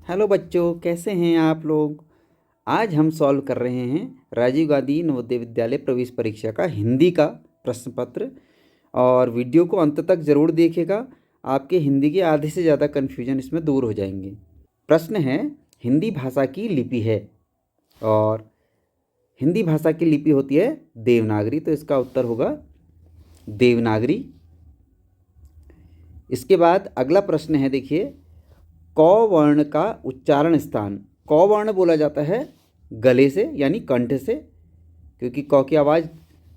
Hello बच्चों, कैसे हैं आप लोग। आज हम सॉल्व कर रहे हैं राजीव गांधी नवोदय विद्यालय प्रवेश परीक्षा का हिंदी का प्रश्न पत्र। और वीडियो को अंत तक ज़रूर देखिएगा, आपके हिंदी के आधे से ज़्यादा कन्फ्यूजन इसमें दूर हो जाएंगे। प्रश्न है, हिंदी भाषा की लिपि है और हिंदी भाषा की लिपि होती है देवनागरी, तो इसका उत्तर होगा देवनागरी। इसके बाद अगला प्रश्न है, देखिए, क वर्ण का उच्चारण स्थान। क वर्ण बोला जाता है गले से यानी कंठ से, क्योंकि क की आवाज़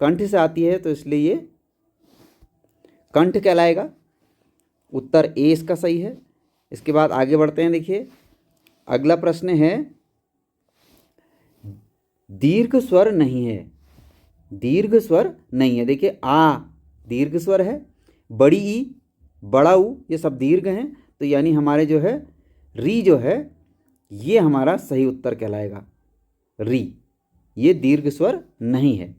कंठ से आती है तो इसलिए ये कंठ कहलाएगा। उत्तर ए इसका सही है। इसके बाद आगे बढ़ते हैं। देखिए अगला प्रश्न है, दीर्घ स्वर नहीं है। दीर्घ स्वर नहीं है। देखिए आ दीर्घ स्वर है, बड़ी ई, बड़ा ऊ, ये सब दीर्घ हैं, तो यानी हमारे जो है री जो है ये हमारा सही उत्तर कहलाएगा। री ये दीर्घ स्वर नहीं है।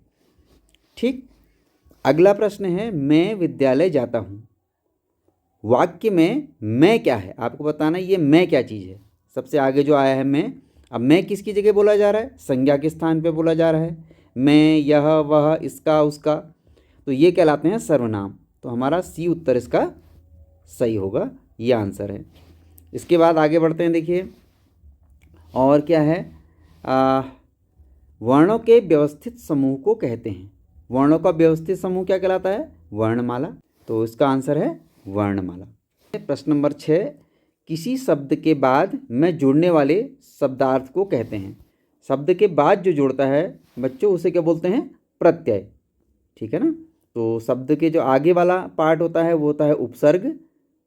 ठीक। अगला प्रश्न है, मैं विद्यालय जाता हूँ। वाक्य में मैं क्या है आपको बताना है। ये मैं क्या चीज़ है। सबसे आगे जो आया है मैं, अब मैं किसकी जगह बोला जा रहा है, संज्ञा के स्थान पे बोला जा रहा है। मैं, यह, वह, इसका, उसका, तो ये कहलाते हैं सर्वनाम। तो हमारा सी उत्तर इसका सही होगा, ये आंसर है। इसके बाद आगे बढ़ते हैं। देखिए और क्या है, वर्णों के व्यवस्थित समूह को कहते हैं। वर्णों का व्यवस्थित समूह क्या कहलाता है, वर्णमाला। तो इसका आंसर है वर्णमाला। प्रश्न नंबर 6, किसी शब्द के बाद में जुड़ने वाले शब्दार्थ को कहते हैं। शब्द के बाद जो जुड़ता है बच्चों उसे क्या बोलते हैं, प्रत्यय। ठीक है ना। तो शब्द के जो आगे वाला पार्ट होता है वो होता है उपसर्ग,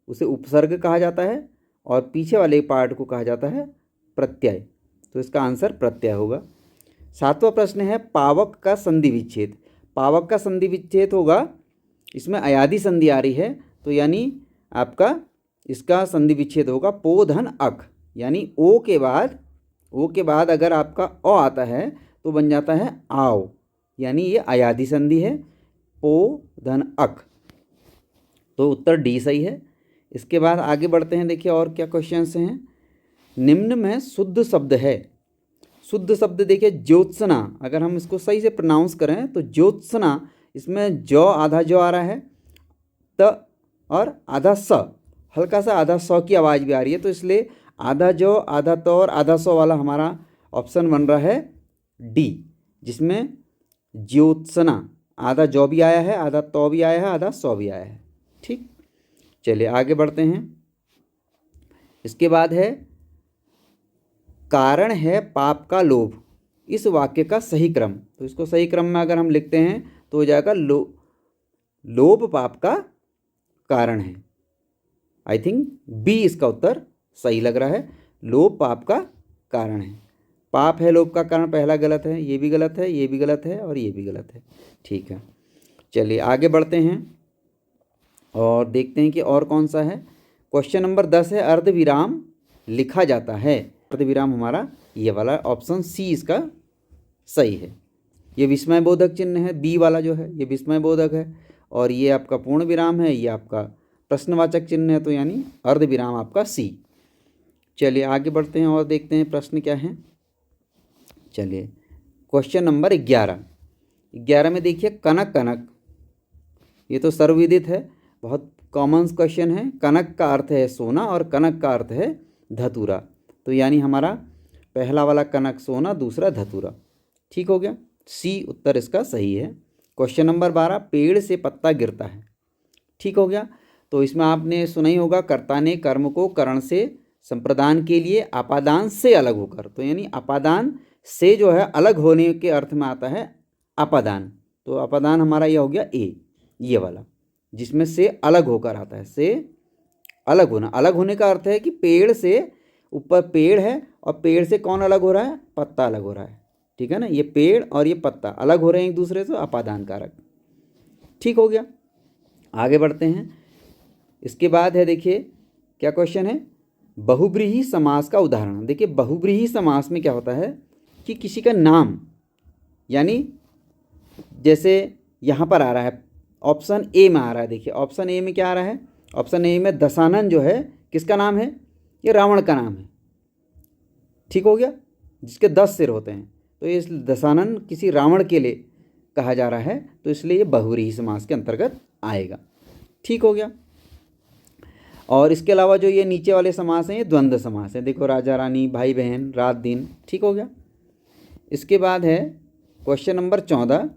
उसे उपसर्ग कहा जाता है, और पीछे वाले पार्ट को कहा जाता है प्रत्यय। तो इसका आंसर प्रत्यय होगा। 7वां प्रश्न है, पावक का संधि विच्छेद। पावक का संधि विच्छेद होगा, इसमें अयादि संधि आ रही है, तो यानी आपका इसका संधि विच्छेद होगा पो धन अक, यानी ओ के बाद अगर आपका अ आता है तो बन जाता है आओ, यानी ये अयादि संधि है, पो धन अक। तो उत्तर डी सही है। इसके बाद आगे बढ़ते हैं। देखिए और क्या क्वेश्चंस हैं। निम्न में शुद्ध शब्द है। शुद्ध शब्द देखिए ज्योत्सना, अगर हम इसको सही से प्रोनाउंस करें तो ज्योत्सना, इसमें जौ आधा जौ आ रहा है, त और आधा स, हल्का सा आधा सौ की आवाज़ भी आ रही है, तो इसलिए आधा जौ आधा त और आधा सौ वाला हमारा ऑप्शन बन रहा है डी, जिसमें ज्योत्सना आधा जौ भी आया है, आधा तो भी आया है, आधा सौ भी आया है। ठीक, चलिए आगे बढ़ते हैं। इसके बाद है, कारण है पाप का लोभ। इस वाक्य का सही क्रम, तो इसको सही क्रम में अगर हम लिखते हैं तो हो जाएगा लोभ पाप का कारण है। आई थिंक बी इसका उत्तर सही लग रहा है, लोभ पाप का कारण है। पाप है लोभ का कारण, पहला गलत है, ये भी गलत है, ये भी गलत है और ये भी गलत है। ठीक है, चलिए आगे बढ़ते हैं और देखते हैं कि और कौन सा है। क्वेश्चन नंबर 10 है, अर्धविराम लिखा जाता है। अर्धविराम हमारा ये वाला ऑप्शन सी इसका सही है। ये विस्मयबोधक चिन्ह है, बी वाला जो है ये विस्मयबोधक है, और ये आपका पूर्ण विराम है, ये आपका प्रश्नवाचक चिन्ह है, तो यानी अर्धविराम आपका सी। चलिए आगे बढ़ते हैं और देखते हैं प्रश्न क्या है। चलिए क्वेश्चन नंबर 11 में देखिए, कनक कनक, ये तो सर्वविदित है, बहुत कॉमन क्वेश्चन है। कनक का अर्थ है सोना और कनक का अर्थ है धतूरा, तो यानी हमारा पहला वाला कनक सोना, दूसरा धतूरा। ठीक हो गया, सी उत्तर इसका सही है। क्वेश्चन नंबर 12, पेड़ से पत्ता गिरता है। ठीक हो गया, तो इसमें आपने सुना ही होगा, कर्ता ने कर्म को करण से संप्रदान के लिए अपादान से अलग होकर, तो यानी अपादान से जो है अलग होने के अर्थ में आता है अपादान। तो अपादान हमारा यह हो गया ए, ये वाला, जिसमें से अलग होकर आता है। से अलग होना, अलग होने का अर्थ है कि पेड़ से ऊपर पेड़ है और पेड़ से कौन अलग हो रहा है, पत्ता अलग हो रहा है। ठीक है ना, ये पेड़ और ये पत्ता अलग हो रहे हैं एक दूसरे से, अपादान कारक। ठीक हो गया, आगे बढ़ते हैं। इसके बाद है, देखिए क्या क्वेश्चन है, बहुब्रीहि समास का उदाहरण। देखिए बहुब्रीहि समास में क्या होता है कि किसी का नाम, यानी जैसे यहाँ पर आ रहा है ऑप्शन ए में आ रहा है। देखिए ऑप्शन ए में क्या आ रहा है, ऑप्शन ए में दशानन जो है किसका नाम है, ये रावण का नाम है। ठीक हो गया, जिसके 10 सिर होते हैं। तो ये दशानन किसी रावण के लिए कहा जा रहा है, तो इसलिए ये बहुव्रीहि समास के अंतर्गत आएगा। ठीक हो गया। और इसके अलावा जो ये नीचे वाले समास हैं ये द्वंद्व समास है। देखो, राजा रानी, भाई बहन, रात दिन। ठीक हो गया। इसके बाद है क्वेश्चन नंबर 14।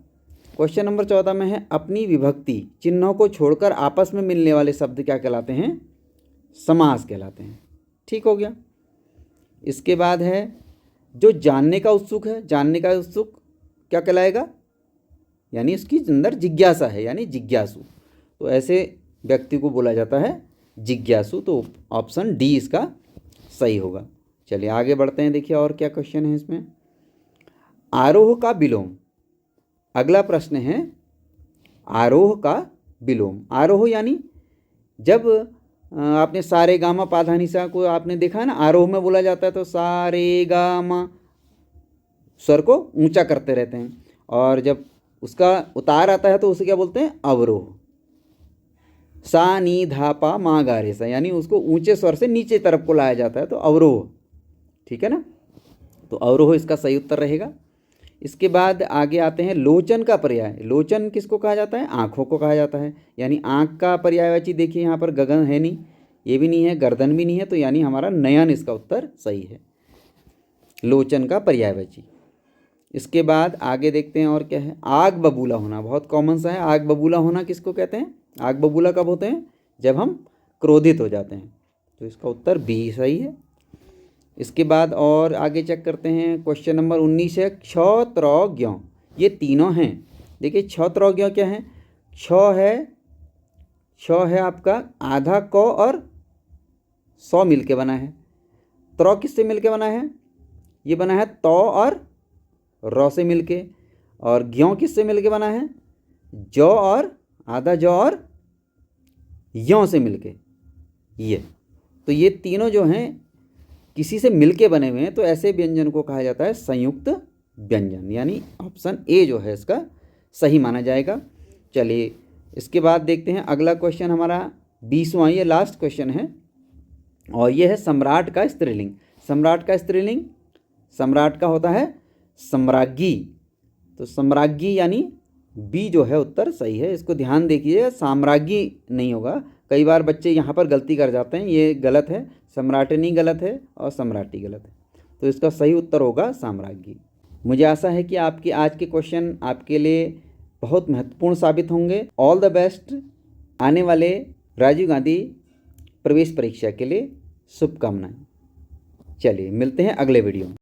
क्वेश्चन नंबर 14 में है अपनी विभक्ति चिन्हों को छोड़कर आपस में मिलने वाले शब्द क्या कहलाते हैं? समास कहलाते हैं। ठीक हो गया। इसके बाद है जो जानने का उत्सुक है, जानने का उत्सुक क्या कहलाएगा? यानी उसकी अंदर जिज्ञासा है, यानी जिज्ञासु। तो ऐसे व्यक्ति को बोला जाता है जिज्ञासु। तो ऑप्शन डी इसका सही होगा। चलिए आगे बढ़ते हैं। देखिए और क्या क्वेश्चन है इसमें। आरोह का विलोम। अगला प्रश्न है आरोह का विलोम। आरोह यानी जब आपने सारे गामा पाधा निसा को आपने देखा है ना, आरोह में बोला जाता है तो सारे गामा स्वर को ऊंचा करते रहते हैं, और जब उसका उतार आता है तो उसे क्या बोलते हैं? अवरोह। सा नी धा पा मा गा रे सा, यानी उसको ऊंचे स्वर से नीचे तरफ को लाया जाता है, तो अवरोह। ठीक है ना, तो अवरोह इसका सही उत्तर रहेगा। इसके बाद आगे आते हैं लोचन का पर्याय। लोचन किसको कहा जाता है? आँखों को कहा जाता है। यानी आँख का पर्यायवाची देखिए यहाँ पर गगन है नहीं, ये भी नहीं है, गर्दन भी नहीं है, तो यानी हमारा नयन इसका उत्तर सही है, लोचन का पर्यायवाची। इसके बाद आगे देखते हैं और क्या है। आग बबूला होना, बहुत कॉमन सा है। आग बबूला होना किसको कहते हैं? आग बबूला कब होते हैं? जब हम क्रोधित हो जाते हैं। तो इसका उत्तर बी सही है। इसके बाद और आगे चेक करते हैं। क्वेश्चन नंबर 19 है क्ष त्र ज्ञ। ये तीनों हैं। देखिए क्ष त्र ज्ञ क्या है? क्ष है आपका आधा क और 100 मिलके बना है। त्र किससे मिलके बना है? ये बना है त और र से मिलके। और ज्ञ किससे मिलके बना है? ज और आधा ज और य से मिलके। ये तो ये तीनों जो हैं किसी से मिलके बने हुए हैं, तो ऐसे व्यंजन को कहा जाता है संयुक्त व्यंजन, यानी ऑप्शन ए जो है इसका सही माना जाएगा। चलिए इसके बाद देखते हैं अगला क्वेश्चन हमारा 20वां, ये लास्ट क्वेश्चन है, और ये है सम्राट का स्त्रीलिंग। सम्राट का स्त्रीलिंग, सम्राट का होता है सम्राज्ञी। तो सम्राज्ञी यानी बी जो है उत्तर सही है। इसको ध्यान देखिए, साम्राज्ञी नहीं होगा। कई बार बच्चे यहाँ पर गलती कर जाते हैं, ये गलत है। सम्राटनी गलत है और सम्राटी गलत है, तो इसका सही उत्तर होगा साम्राज्ञी। मुझे आशा है कि आपके आज के क्वेश्चन आपके लिए बहुत महत्वपूर्ण साबित होंगे। ऑल द बेस्ट आने वाले राजीव गांधी प्रवेश परीक्षा के लिए शुभकामनाएं। चलिए मिलते हैं अगले वीडियो में।